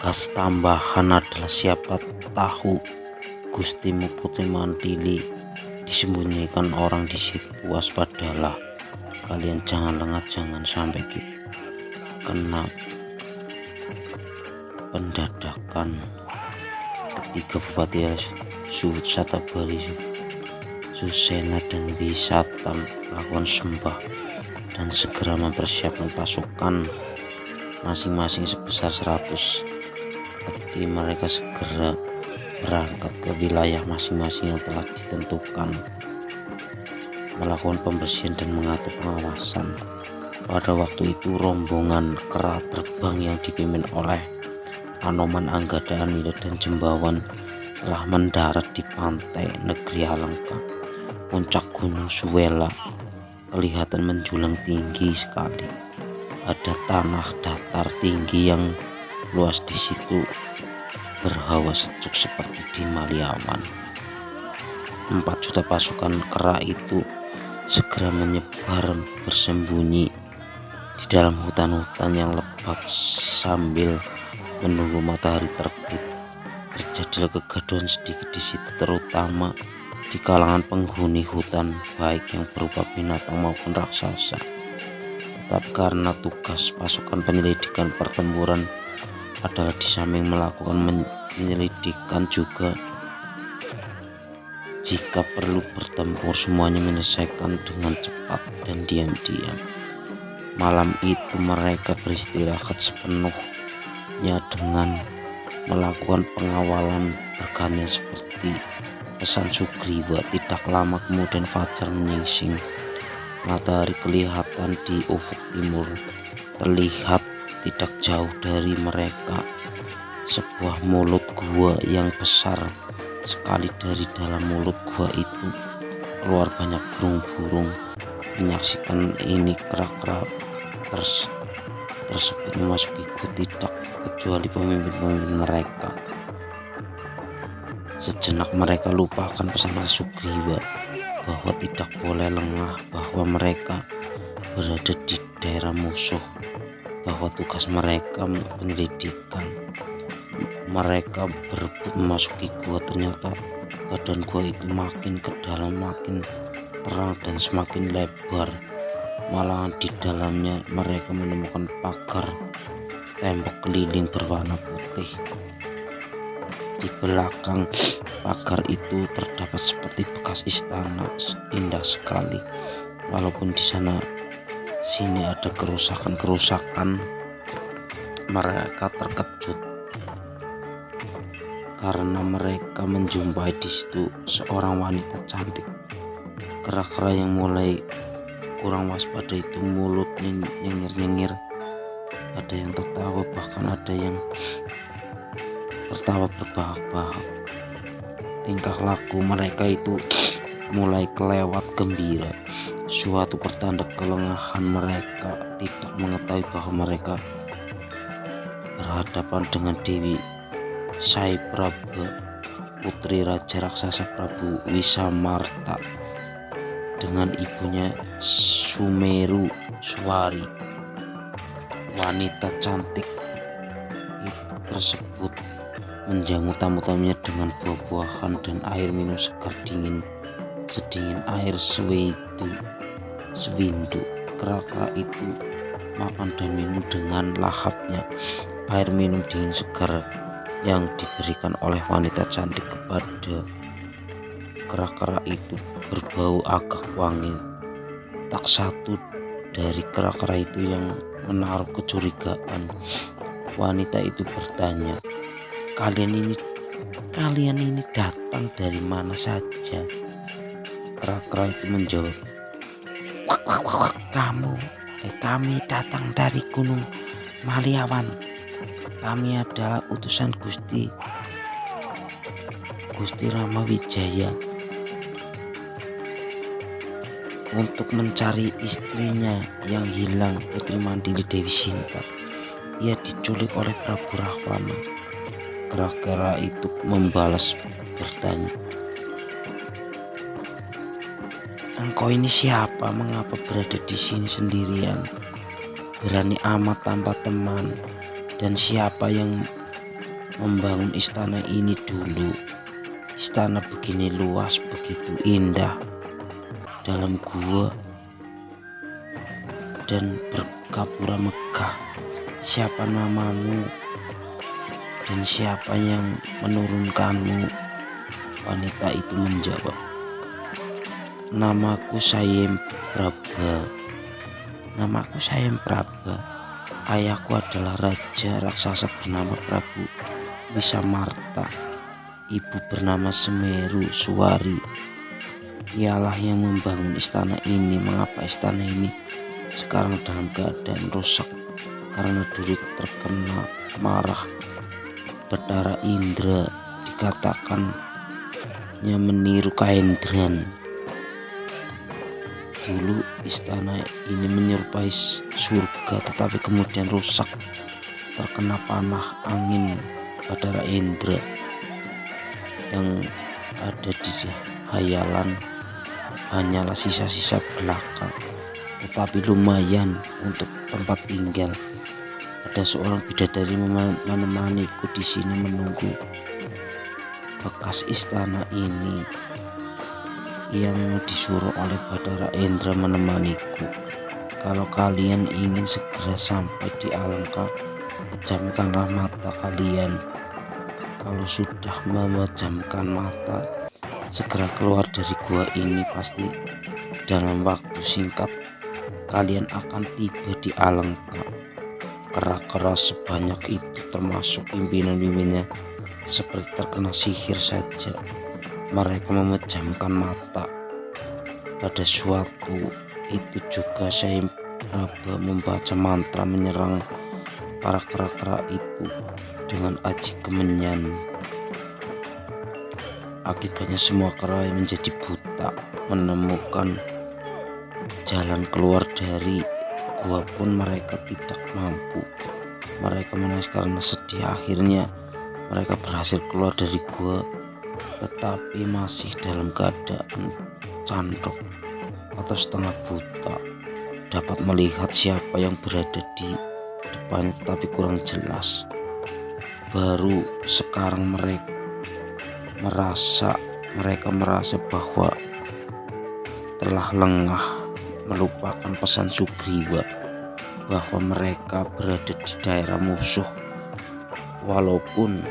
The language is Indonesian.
Gas tambahan adalah siapa tahu Gustimu Putri Mantili disembunyikan orang di situ. Waspadalah kalian, jangan lengah, jangan sampai kena pendadakan. Ketiga Bupati Suhut Satabari, Susena dan Wisata melakukan sembah dan segera mempersiapkan pasukan masing-masing sebesar 100. Tapi mereka segera berangkat ke wilayah masing-masing yang telah ditentukan, melakukan pembersihan dan mengatur pengawasan. Pada waktu itu rombongan kera terbang yang dipimpin oleh Anoman, Anggada, Anida, dan Jembawan telah mendarat di pantai negeri Alengka. Puncak Gunung Suwela kelihatan menjulang tinggi sekali. Ada tanah datar tinggi yang luas di situ, berhawa sejuk seperti di Maliawan. 4 juta pasukan kera itu segera menyebar bersembunyi di dalam hutan-hutan yang lebat sambil menunggu matahari terbit. Terjadilah kegaduhan sedikit di situ, terutama di kalangan penghuni hutan, baik yang berupa binatang maupun raksasa. Tetapi karena tugas pasukan penyelidikan pertempuran adalah di samping melakukan penyelidikan juga jika perlu bertempur, semuanya menyelesaikan dengan cepat dan diam-diam. Malam itu mereka beristirahat sepenuhnya dengan melakukan pengawalan bergantian seperti pesan Sugriwa. Tidak lama kemudian fajar menyingsing, matahari kelihatan di ufuk timur. Terlihat tidak jauh dari mereka sebuah mulut gua yang besar sekali. Dari dalam mulut gua itu keluar banyak burung-burung. Menyaksikan ini, kera-kera tersebut memasuki gua, tidak kecuali pemimpin-pemimpin mereka. Sejenak mereka lupakan pesanan Sugriwa bahwa tidak boleh lengah, bahwa mereka berada di daerah musuh, bahwa tugas mereka penyelidikan. Mereka berebut memasuki gua. Ternyata keadaan gua itu makin ke dalam, makin terang dan semakin lebar. Malahan di dalamnya mereka menemukan pagar tembok keliling berwarna putih. Di belakang pagar itu terdapat seperti bekas istana, indah sekali. Walaupun di sana sini ada kerusakan, mereka terkejut karena mereka menjumpai di situ seorang wanita cantik. Kera-kera yang mulai kurang waspada itu mulutnya nyengir-nyengir, ada yang tertawa, bahkan ada yang tertawa berbahak-bahak. Tingkah laku mereka itu mulai kelewat gembira, suatu pertanda kelengahan. Mereka tidak mengetahui bahwa mereka berhadapan dengan Dewi Saiprabha, putri Raja Raksasa Prabu Wisamarta, dengan ibunya Sumeru Swari. Wanita cantik tersebut menjamu tamu-tamunya dengan buah-buahan dan air minum segar sedingin air sewindu. Kera-kera itu makan dan minum dengan lahapnya air minum dingin segar yang diberikan oleh wanita cantik kepada kera-kera itu berbau agak wangi. Tak satu dari kera-kera itu yang menaruh kecurigaan. Wanita itu bertanya, kalian ini datang dari mana saja? Kera-kera itu menjawab, kami datang dari Gunung Maliawan. Kami adalah utusan Gusti Ramawijaya untuk mencari istrinya yang hilang, Putri Mantili Dewi Sinta. Ia diculik oleh Prabu Rahwana. Kera-kera itu membalas bertanya, engkau ini siapa? Mengapa berada di sini sendirian? Berani amat tanpa teman. Dan siapa yang membangun istana ini dulu. Istana begini luas, begitu indah, dalam gua dan bergapura megah. Siapa namamu dan siapa yang menurunkanmu? Wanita itu menjawab, namaku Sayem Praba. Namaku Sayem Praba. Ayahku adalah raja raksasa bernama Prabu Wisamarta. Ibu bernama Semeru Suwari. Ialah yang membangun istana ini. Mengapa istana ini sekarang dalam keadaan rusak? Karena dulu terkena marah Bathara Indra, dikatakannya meniru Kaendran. Dulu istana ini menyerupai surga, tetapi kemudian rusak terkena panah angin Bathara Indra. Yang ada di hayalan hanyalah sisa-sisa belaka, tetapi lumayan untuk tempat tinggal. Ada seorang bidadari menemaniku di sini menunggu bekas istana ini. Yang disuruh oleh Bathara Indra menemaniku. Kalau kalian ingin segera sampai di Alengka, pejamkanlah mata kalian. Kalau sudah memejamkan mata, segera keluar dari gua ini. Pasti dalam waktu singkat kalian akan tiba di Alengka. Kera-kera sebanyak itu termasuk pimpinan-pimpinannya seperti terkena sihir saja. Mereka memejamkan mata. Pada suatu itu juga Sayem Praba membaca mantra menyerang para kera-kera itu dengan aji kemenyan. Akibatnya semua kera menjadi buta, menemukan jalan keluar dari gua pun mereka tidak mampu. Mereka menangis karena sedih. Akhirnya mereka berhasil keluar dari gua, tetapi masih dalam keadaan candok atau setengah buta. Dapat melihat siapa yang berada di depannya, tetapi kurang jelas. Baru sekarang mereka merasa bahwa telah lengah melupakan pesan Sugriwa bahwa mereka berada di daerah musuh. Walaupun